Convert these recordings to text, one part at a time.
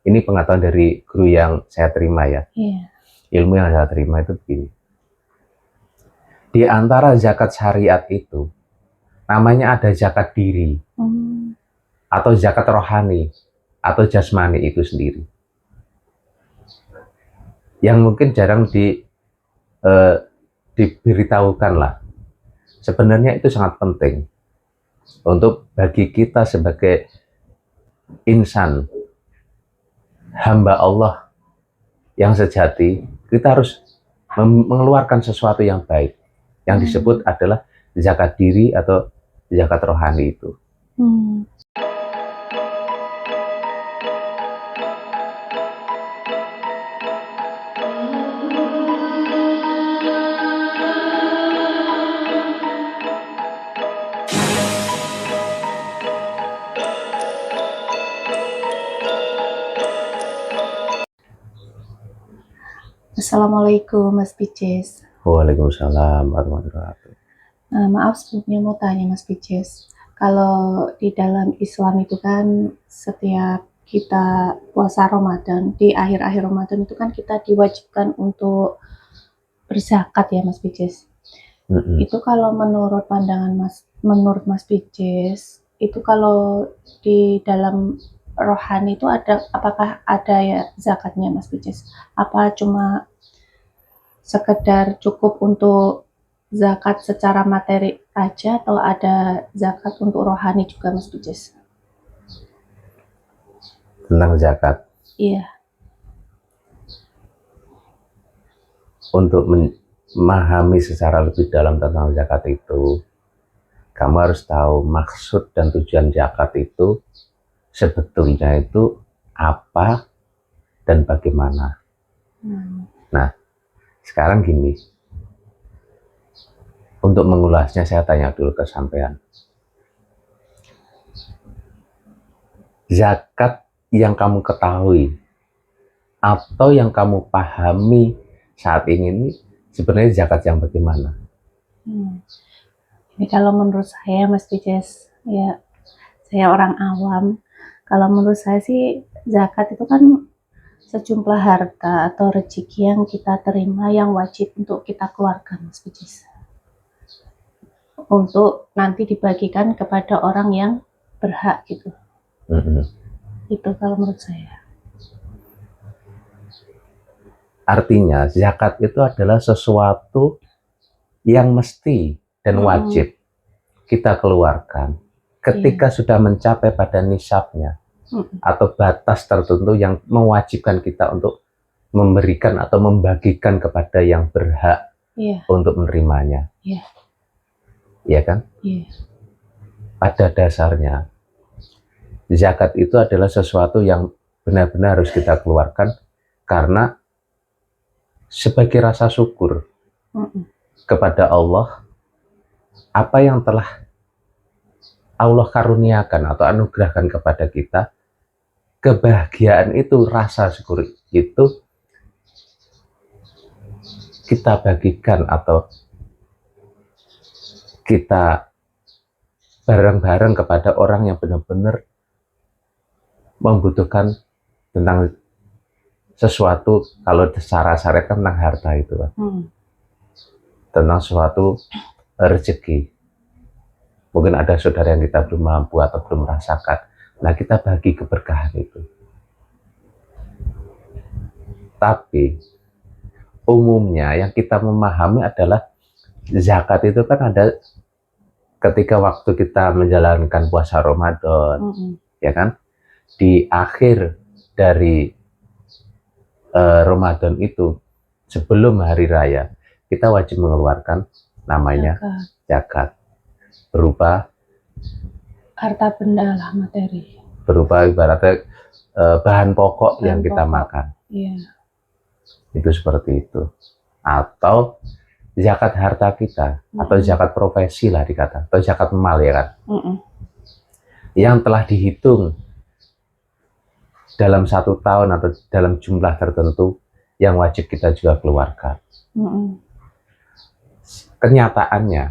ini pengetahuan dari guru yang saya terima ya. Ilmu yang saya terima itu begini. Di antara zakat syariat itu, namanya ada zakat diri, atau zakat rohani, atau jasmani itu sendiri. Yang mungkin jarang diberitahukan lah. Sebenarnya itu sangat penting untuk bagi kita sebagai insan, hamba Allah yang sejati, kita harus mengeluarkan sesuatu yang baik. Yang disebut adalah zakat diri atau zakat rohani itu. Assalamualaikum Mas Pices. Waalaikumsalam warahmatullahi wabarakatuh. Maaf sebelumnya mau tanya Mas Pices, kalau di dalam Islam itu kan setiap kita puasa Ramadan, di akhir-akhir Ramadan itu kan kita diwajibkan untuk berzakat ya Mas Pices. Itu kalau menurut pandangan menurut Mas Pices, itu kalau di dalam rohani itu apakah ada ya zakatnya Mas Pices? Apa cuma sekedar cukup untuk zakat secara materi aja atau ada zakat untuk rohani juga Mas Pices? Tentang zakat. Iya. Untuk memahami secara lebih dalam tentang zakat itu, kamu harus tahu maksud dan tujuan zakat itu sebetulnya itu apa dan bagaimana. Nah, sekarang gini, untuk mengulasnya saya tanya dulu ke sampean. Zakat yang kamu ketahui atau yang kamu pahami saat ini sebenarnya zakat yang bagaimana? Ini kalau menurut saya Mas Pices, ya saya orang awam, kalau menurut saya sih zakat itu kan sejumlah harta atau rezeki yang kita terima yang wajib untuk kita keluarkan Mas Pices, untuk nanti dibagikan kepada orang yang berhak gitu. Itu kalau menurut saya. Artinya zakat itu adalah sesuatu yang mesti dan wajib kita keluarkan ketika sudah mencapai pada nisabnya atau batas tertentu yang mewajibkan kita untuk memberikan atau membagikan kepada yang berhak untuk menerimanya. Iya kan? Pada dasarnya zakat itu adalah sesuatu yang benar-benar harus kita keluarkan karena sebagai rasa syukur kepada Allah apa yang telah Allah karuniakan atau anugerahkan kepada kita. Kebahagiaan itu, rasa syukur itu kita bagikan atau kita bareng-bareng kepada orang yang benar-benar membutuhkan tentang sesuatu. Kalau secara syariat kan tentang harta itu kan, tentang suatu rezeki. Mungkin ada saudara yang kita belum mampu atau belum merasakan. Nah, kita bagi keberkahan itu. Tapi umumnya yang kita memahami adalah zakat itu kan ada ketika waktu kita menjalankan puasa Ramadan, ya kan? Di akhir dari Ramadan itu, sebelum hari raya, kita wajib mengeluarkan namanya zakat. Berupa harta benda lah, materi. Berupa ibaratnya bahan pokok yang kita makan. Itu seperti itu. Atau zakat harta kita, atau zakat profesi lah dikata, atau zakat mal ya kan. Yang telah dihitung dalam 1 tahun atau dalam jumlah tertentu yang wajib kita juga keluarkan. Kenyataannya,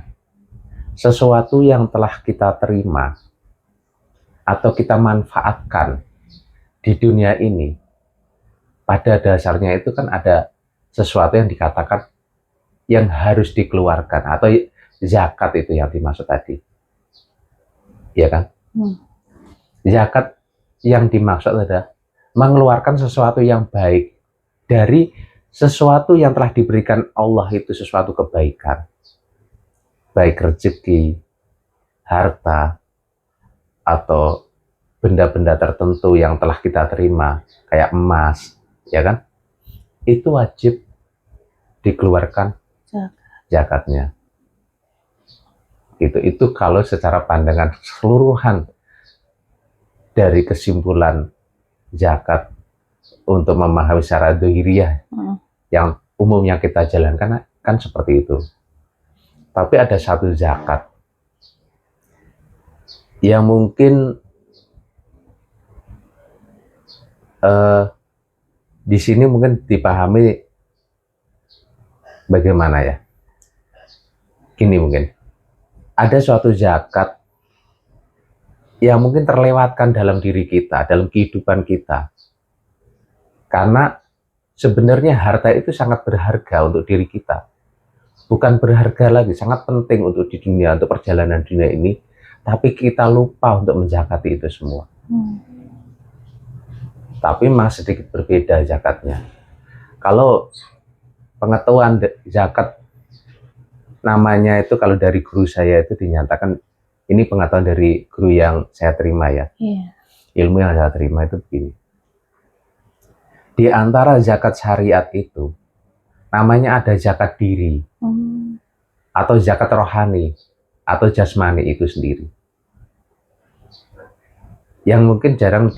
sesuatu yang telah kita terima atau kita manfaatkan di dunia ini pada dasarnya itu kan ada sesuatu yang dikatakan yang harus dikeluarkan, atau zakat itu yang dimaksud tadi, ya kan? Zakat yang dimaksud adalah mengeluarkan sesuatu yang baik dari sesuatu yang telah diberikan Allah, itu sesuatu kebaikan, baik rezeki, harta, atau benda-benda tertentu yang telah kita terima, kayak emas, ya kan? Itu wajib dikeluarkan zakatnya. Itu kalau secara pandangan keseluruhan dari kesimpulan zakat untuk memahami secara dohiriyah yang umumnya kita jalankan kan seperti itu. Tapi ada satu zakat yang mungkin di sini mungkin dipahami bagaimana ya? Gini, mungkin ada suatu zakat yang mungkin terlewatkan dalam diri kita, dalam kehidupan kita. Karena sebenarnya harta itu sangat berharga untuk diri kita. Bukan berharga lagi, sangat penting untuk di dunia, untuk perjalanan dunia ini. Tapi kita lupa untuk menzakati itu semua. Tapi masih sedikit berbeda zakatnya. Kalau pengetahuan zakat namanya itu, kalau dari guru saya itu dinyatakan, ini pengetahuan dari guru yang saya terima ya. Ilmu yang saya terima itu begini. Di antara zakat syariat itu, namanya ada zakat diri, atau zakat rohani, atau jasmani itu sendiri. Yang mungkin jarang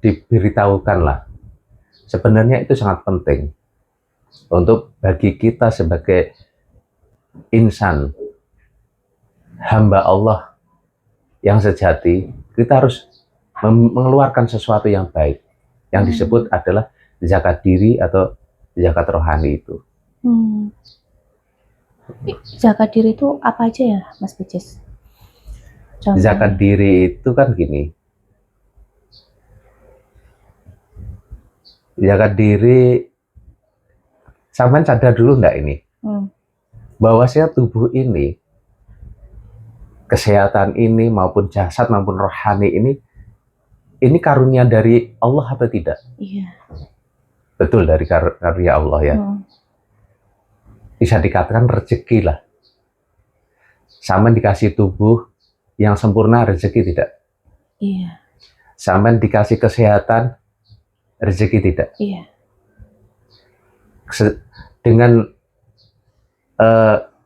diberitahukan lah. Sebenarnya itu sangat penting untuk bagi kita sebagai insan, hamba Allah yang sejati. Kita harus mengeluarkan sesuatu yang baik, yang disebut adalah zakat diri atau zakat rohani itu. Zakat diri itu apa aja ya, Mas Pices? Zakat diri itu kan gini. Zakat diri, sampean sadar dulu enggak ini? Bahwasanya tubuh ini, kesehatan ini maupun jasad maupun rohani ini karunia dari Allah atau tidak? Iya. Betul, dari karunia Allah ya. Bisa dikatakan rezeki lah. Sampean dikasih tubuh yang sempurna, rezeki tidak? Iya. Sampean dikasih kesehatan, rezeki tidak? Iya. Dengan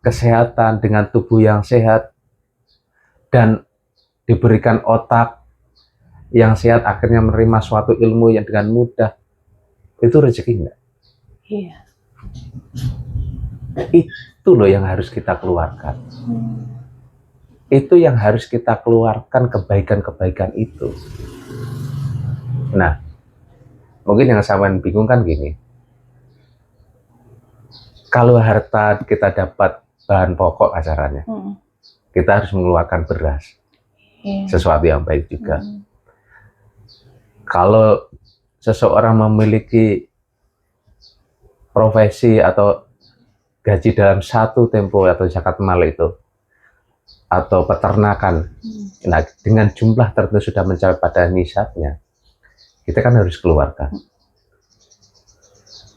kesehatan, dengan tubuh yang sehat, dan diberikan otak yang sehat, akhirnya menerima suatu ilmu yang dengan mudah, itu rezeki enggak? Iya. Itu loh yang harus kita keluarkan. Itu yang harus kita keluarkan, kebaikan-kebaikan itu. Nah, mungkin yang sampean bingung kan gini. Kalau harta kita dapat bahan pokok acaranya, kita harus mengeluarkan beras. Sesuatu yang baik juga. Kalau seseorang memiliki profesi atau gaji dalam satu tempo atau zakat mal itu, atau peternakan, nah dengan jumlah tertentu sudah mencapai pada nisabnya, kita kan harus keluarkan.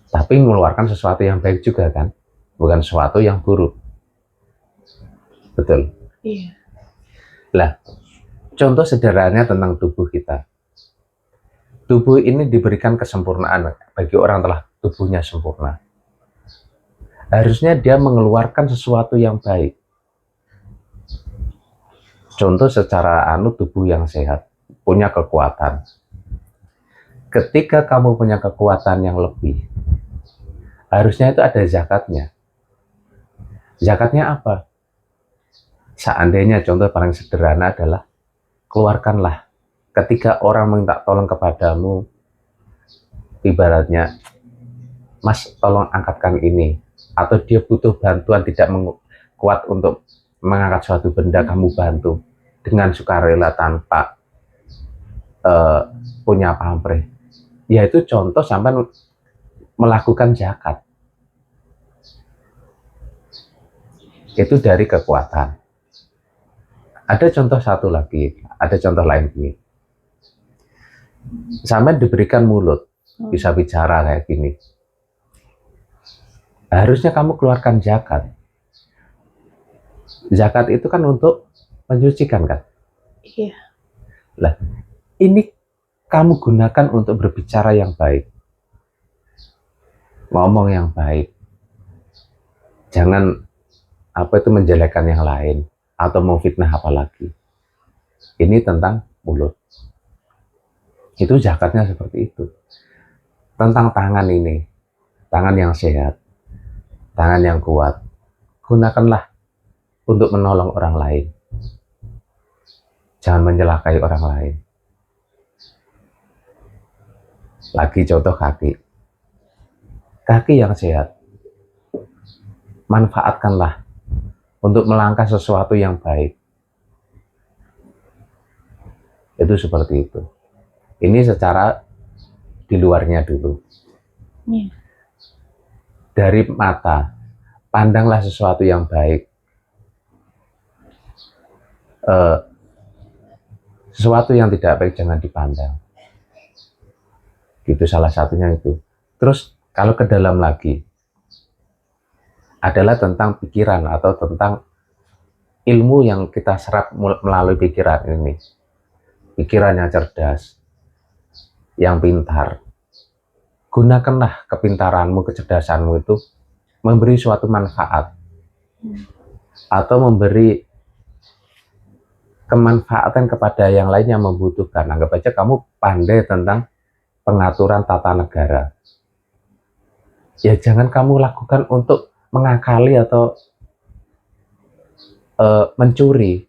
Tapi mengeluarkan sesuatu yang baik juga kan, bukan sesuatu yang buruk. Betul? Iya. Lah, contoh sederhananya tentang tubuh kita. Tubuh ini diberikan kesempurnaan bagi orang telah tubuhnya sempurna. Harusnya dia mengeluarkan sesuatu yang baik. Contoh secara tubuh yang sehat, punya kekuatan. Ketika kamu punya kekuatan yang lebih, harusnya itu ada zakatnya. Zakatnya apa? Seandainya contoh paling sederhana adalah, keluarkanlah ketika orang minta tolong kepadamu, ibaratnya, Mas tolong angkatkan ini, atau dia butuh bantuan, tidak kuat untuk mengangkat suatu benda, kamu bantu dengan sukarela tanpa punya pamrih. yaitu contoh sampai melakukan zakat. Itu dari kekuatan. Ada contoh satu lagi, ada contoh lain ini. Sampai diberikan mulut, bisa bicara kayak gini. Harusnya kamu keluarkan zakat. Zakat itu kan untuk menyucikan kan? Iya. Lah, ini kamu gunakan untuk berbicara yang baik. Ngomong yang baik. Jangan menjelekkan yang lain atau memfitnah apalagi. Ini tentang mulut. Itu zakatnya seperti itu. Tentang tangan ini, tangan yang sehat, tangan yang kuat, gunakanlah untuk menolong orang lain. Jangan menyelakai orang lain. Lagi contoh kaki. Kaki yang sehat, manfaatkanlah untuk melangkah sesuatu yang baik. Itu seperti itu. Ini secara di luarnya dulu. Iya. Dari mata, pandanglah sesuatu yang baik. Sesuatu yang tidak baik jangan dipandang. Gitu salah satunya itu. Terus kalau ke dalam lagi, adalah tentang pikiran atau tentang ilmu yang kita serap melalui pikiran ini. Pikiran yang cerdas, yang pintar. Gunakanlah kepintaranmu, kecerdasanmu itu memberi suatu manfaat atau memberi kemanfaatan kepada yang lain yang membutuhkan. Anggap aja kamu pandai tentang pengaturan tata negara. Ya jangan kamu lakukan untuk mengakali atau mencuri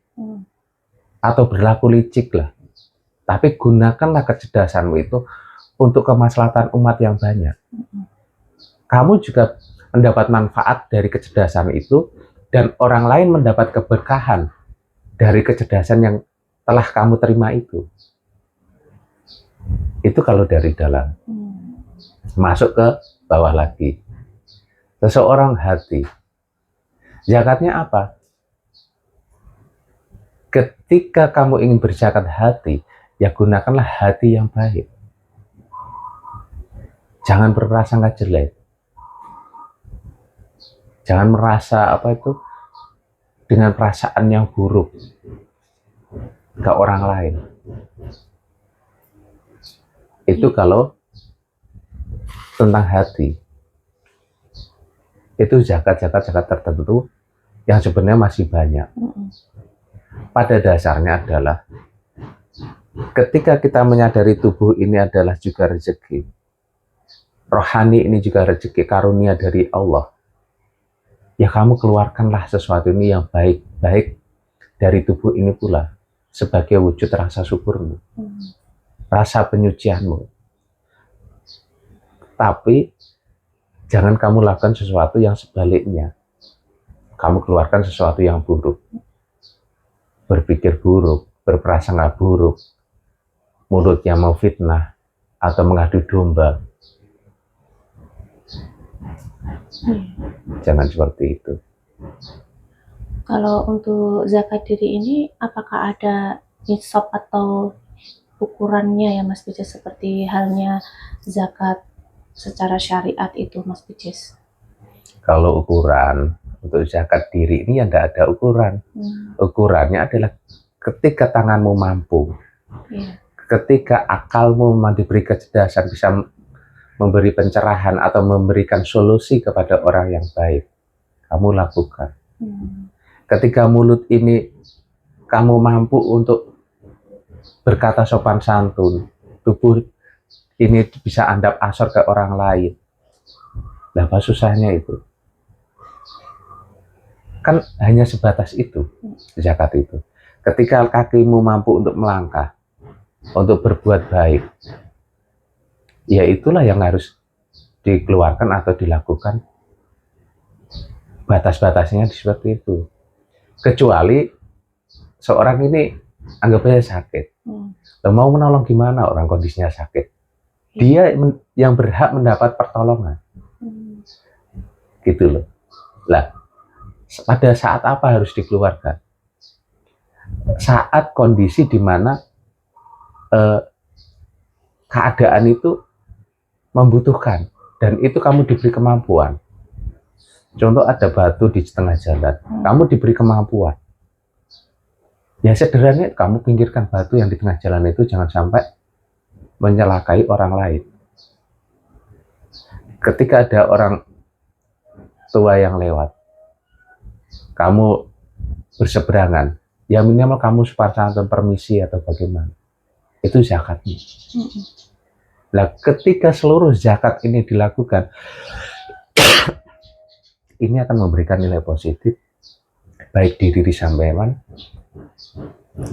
atau berlaku licik lah. Tapi gunakanlah kecerdasanmu itu untuk kemaslahatan umat yang banyak. Kamu juga mendapat manfaat dari kecerdasan itu dan orang lain mendapat keberkahan dari kecerdasan yang telah kamu terima itu. Itu kalau dari dalam. Masuk ke bawah lagi. Seseorang hati. Zakatnya apa? Ketika kamu ingin berzakat hati, ya gunakanlah hati yang baik. Jangan berprasangka jelek. Jangan merasa dengan perasaan yang buruk ke orang lain. Itu kalau tentang hati. Itu zakat-zakat tertentu yang sebenarnya masih banyak. Pada dasarnya adalah ketika kita menyadari tubuh ini adalah juga rezeki, rohani ini juga rezeki karunia dari Allah, ya kamu keluarkanlah sesuatu ini yang baik-baik dari tubuh ini pula sebagai wujud rasa syukurmu, rasa penyucianmu. Tapi jangan kamu lakukan sesuatu yang sebaliknya. Kamu keluarkan sesuatu yang buruk, berpikir buruk, berprasangka buruk, mulutnya mau fitnah atau mengadu domba. Jangan seperti itu. Kalau untuk zakat diri ini, apakah ada nisab atau ukurannya ya Mas Pijes, seperti halnya zakat secara syariat itu Mas Pijes? Kalau ukuran untuk zakat diri ini yang tidak ada ukuran. Ukurannya adalah ketika tanganmu mampu, ketika akalmu diberi kecerdasan bisa memberi pencerahan atau memberikan solusi kepada orang yang baik, kamu lakukan. Ketika mulut ini kamu mampu untuk berkata sopan santun, tubuh ini bisa andap asor ke orang lain. Nah, apa susahnya itu? Kan hanya sebatas itu zakat itu. Ketika kakimu mampu untuk melangkah, untuk berbuat baik, ya itulah yang harus dikeluarkan atau dilakukan. Batas-batasnya seperti itu. Kecuali seorang ini anggap aja sakit. Mau menolong gimana orang kondisinya sakit? Dia yang berhak mendapat pertolongan. Gitu loh. Lah, pada saat apa harus dikeluarkan? Saat kondisi di mana keadaan itu membutuhkan dan itu kamu diberi kemampuan. Contoh ada batu di tengah jalan, kamu diberi kemampuan. Ya sederhananya kamu pinggirkan batu yang di tengah jalan itu jangan sampai menyelakai orang lain. Ketika ada orang tua yang lewat, kamu berseberangan, ya minimal kamu sopan santun permisi atau bagaimana. Itu zakatnya. Nah, ketika seluruh zakat ini dilakukan, ini akan memberikan nilai positif baik di diri sampean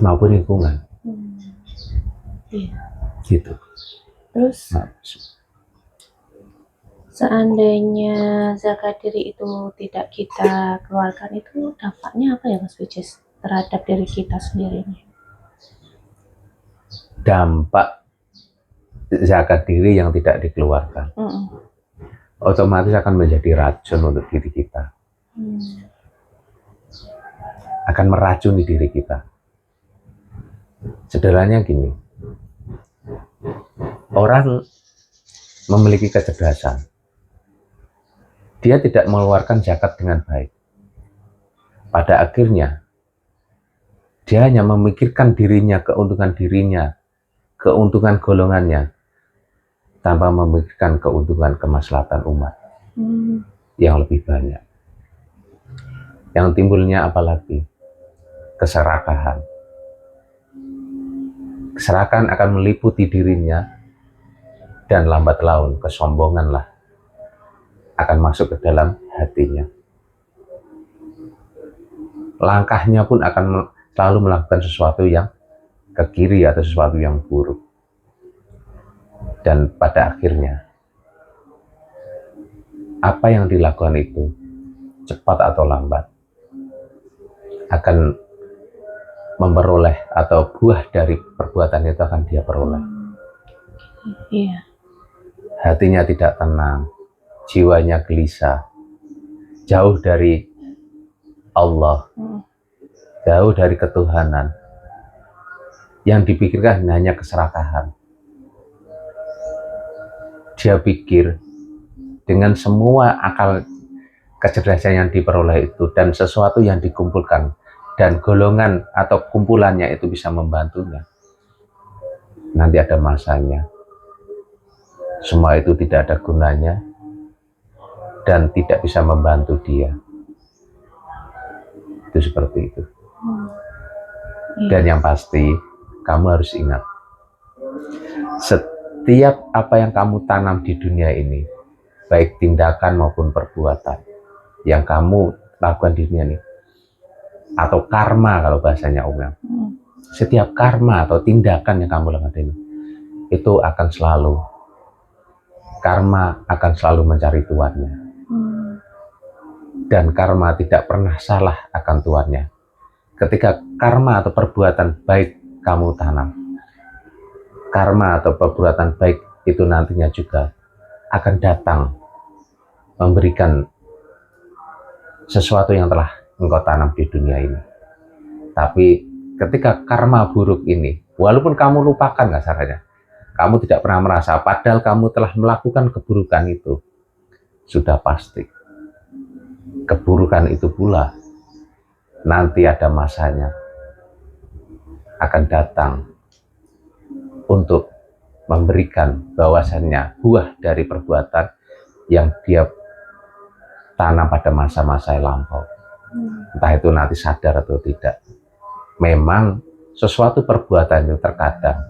maupun lingkungan. Iya. Gitu. Terus Nah, seandainya zakat diri itu tidak kita keluarkan, itu dampaknya apa ya Mas Picis terhadap diri kita sendiri? dampak zakat diri yang tidak dikeluarkan otomatis akan menjadi racun untuk diri kita. Akan meracuni diri kita. Sederhananya gini, orang memiliki kecerdasan, dia tidak mengeluarkan zakat dengan baik. Pada akhirnya, dia hanya memikirkan dirinya, keuntungan golongannya, tanpa memikirkan keuntungan kemaslahatan umat yang lebih banyak. Yang timbulnya apalagi keserakahan. Keserakahan akan meliputi dirinya dan lambat laun kesombonganlah akan masuk ke dalam hatinya. Langkahnya pun akan selalu melakukan sesuatu yang ke kiri atau sesuatu yang buruk. Dan pada akhirnya, apa yang dilakukan itu, cepat atau lambat, akan memperoleh atau buah dari perbuatan itu akan dia peroleh. Iya. Hatinya tidak tenang, jiwanya gelisah, jauh dari Allah, jauh dari ketuhanan. Yang dipikirkan hanya keserakahan. Dia pikir dengan semua akal kecerdasan yang diperoleh itu dan sesuatu yang dikumpulkan dan golongan atau kumpulannya itu bisa membantunya, nanti ada masanya semua itu tidak ada gunanya dan tidak bisa membantu dia. Itu seperti itu. Dan yang pasti kamu harus ingat, setiap apa yang kamu tanam di dunia ini, baik tindakan maupun perbuatan yang kamu lakukan di dunia ini, atau karma kalau bahasanya umum, setiap karma atau tindakan yang kamu lakukan ini, itu akan selalu, karma akan selalu mencari tuannya. Dan karma tidak pernah salah akan tuannya. Ketika karma atau perbuatan baik kamu tanam, karma atau perbuatan baik itu nantinya juga akan datang memberikan sesuatu yang telah engkau tanam di dunia ini. Tapi ketika karma buruk ini, walaupun kamu lupakan kasarnya, kamu tidak pernah merasa, padahal kamu telah melakukan keburukan itu, sudah pasti keburukan itu pula nanti ada masanya akan datang untuk memberikan bahwasannya buah dari perbuatan yang dia tanam pada masa-masa yang lampau. Entah itu nanti sadar atau tidak. Memang sesuatu perbuatan yang terkadang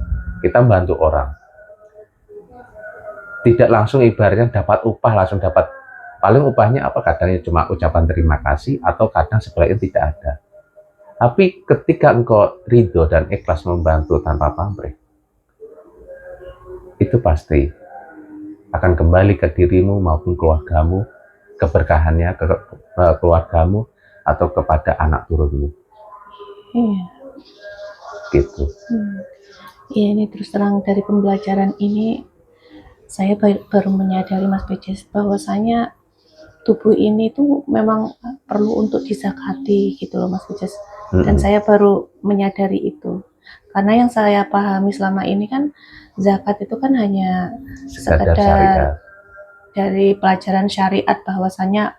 kita membantu orang, tidak langsung ibaratnya dapat upah, langsung dapat, paling upahnya apa, kadangnya cuma ucapan terima kasih atau kadang sebaliknya tidak ada. Tapi ketika engkau ridho dan ikhlas membantu tanpa pamrih, itu pasti akan kembali ke dirimu maupun keluargamu, keberkahannya ke keluargamu atau kepada anak turunmu. Iya. Gitu. Iya, ini terus terang dari pembelajaran ini saya baru menyadari Mas Bejes bahwasanya tubuh ini tuh memang perlu untuk dizakati gitu loh Mas Bejes. Dan saya baru menyadari itu. Karena yang saya pahami selama ini kan zakat itu kan hanya Sekadar sekedar syariat. dari pelajaran syariat bahwasanya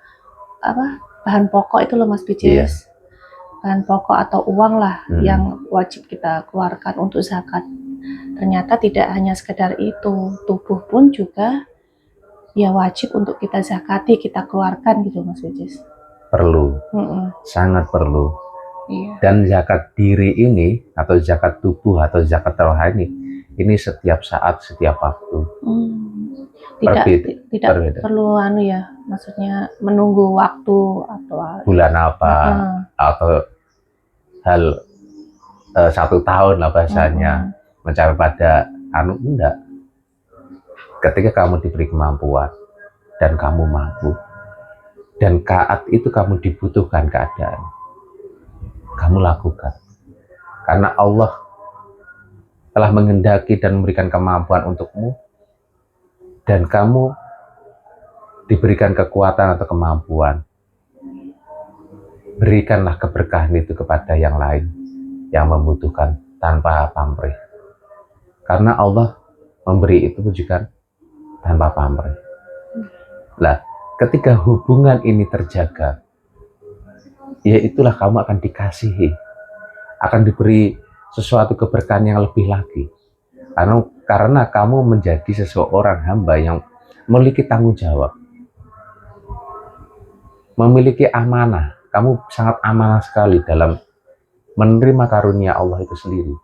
apa bahan pokok itu loh Mas Bejes. Iya. Bahan pokok atau uang lah yang wajib kita keluarkan untuk zakat. Ternyata tidak hanya sekedar itu, tubuh pun juga ya wajib untuk kita zakati, kita keluarkan gitu Mas Bejes. Perlu, sangat perlu. Iya. Dan zakat diri ini atau zakat tubuh atau zakat rohani ini setiap saat, setiap waktu. Tidak perlu ya, maksudnya menunggu waktu atau bulan apa atau hal 1 tahun lah bahasanya mencapai pada enggak. Ketika kamu diberi kemampuan dan kamu mampu dan saat itu kamu dibutuhkan keadaan, kamu lakukan karena Allah telah menghendaki dan memberikan kemampuan untukmu dan kamu diberikan kekuatan atau kemampuan. Berikanlah keberkahan itu kepada yang lain yang membutuhkan tanpa pamrih. Karena Allah memberi itu juga tanpa pamrih. Nah, ketika hubungan ini terjaga, ya itulah kamu akan dikasihi, akan diberi sesuatu keberkahan yang lebih lagi. Karena kamu menjadi seseorang hamba yang memiliki tanggung jawab, memiliki amanah. Kamu sangat amanah sekali dalam menerima karunia Allah itu sendiri.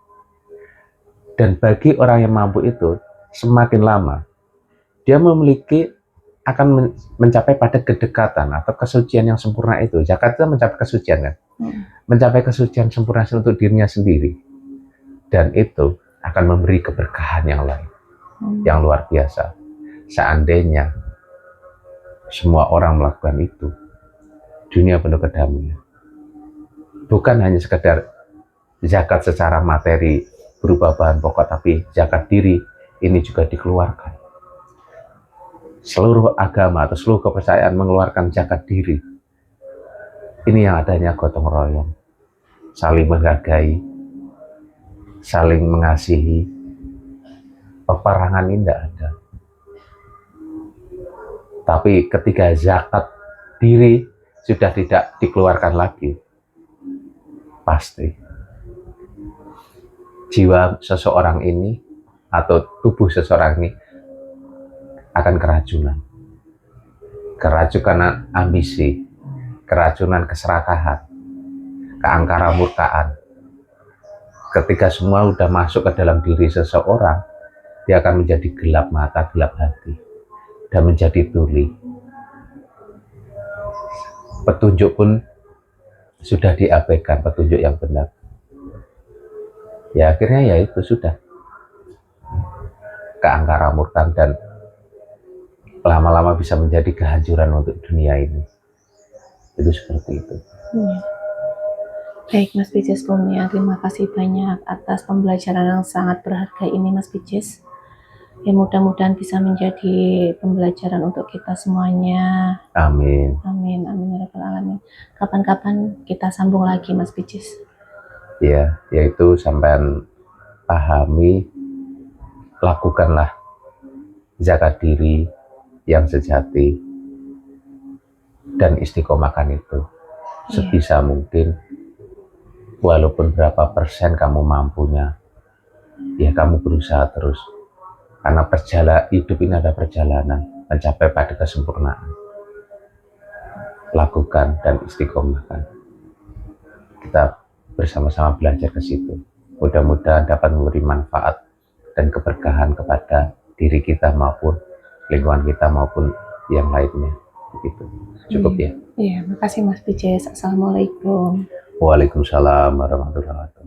Dan bagi orang yang mampu itu, semakin lama, dia akan mencapai pada kedekatan atau kesucian yang sempurna itu. Zakat itu mencapai kesucian kan? Mencapai kesucian sempurna untuk dirinya sendiri. Dan itu akan memberi keberkahan yang lain, yang luar biasa. Seandainya semua orang melakukan itu, dunia penuh kedamaian. Bukan hanya sekedar zakat secara materi berupa bahan pokok, tapi zakat diri ini juga dikeluarkan. Seluruh agama atau seluruh kepercayaan mengeluarkan zakat diri. Ini yang adanya gotong royong, saling menghargai, saling mengasihi. Peperangan ini tidak ada. Tapi ketika zakat diri sudah tidak dikeluarkan lagi, pasti jiwa seseorang ini atau tubuh seseorang ini akan keracunan. Keracunan ambisi, keracunan keserakahan, keangkara murkaan. Ketika semua sudah masuk ke dalam diri seseorang, dia akan menjadi gelap mata, gelap hati, dan menjadi tuli. Petunjuk pun sudah diabaikan, petunjuk yang benar. Ya akhirnya ya itu sudah keangkara murkaan dan lama-lama bisa menjadi kehancuran untuk dunia ini. Itu seperti itu. Baik Mas Bejes Kurnia, terima kasih banyak atas pembelajaran yang sangat berharga ini Mas Bejes. Ya mudah-mudahan bisa menjadi pembelajaran untuk kita semuanya. Amin. Amin, amin ya rabbal alamin. Kapan-kapan kita sambung lagi Mas Bejes. Ya, yaitu sampai pahami, lakukanlah zakat diri yang sejati dan istiqomahkan itu sebisa mungkin. Walaupun berapa persen kamu mampunya, ya kamu berusaha terus. Karena hidup ini ada perjalanan mencapai pada kesempurnaan. Lakukan dan istiqomahkan. Kita bersama-sama belajar ke situ. Mudah-mudahan dapat memberi manfaat dan keberkahan kepada diri kita maupun lingkungan kita maupun yang lainnya. Begitu. Cukup ya? Iya, makasih Mas Bejes. Assalamualaikum. Waalaikumsalam warahmatullahi wabarakatuh.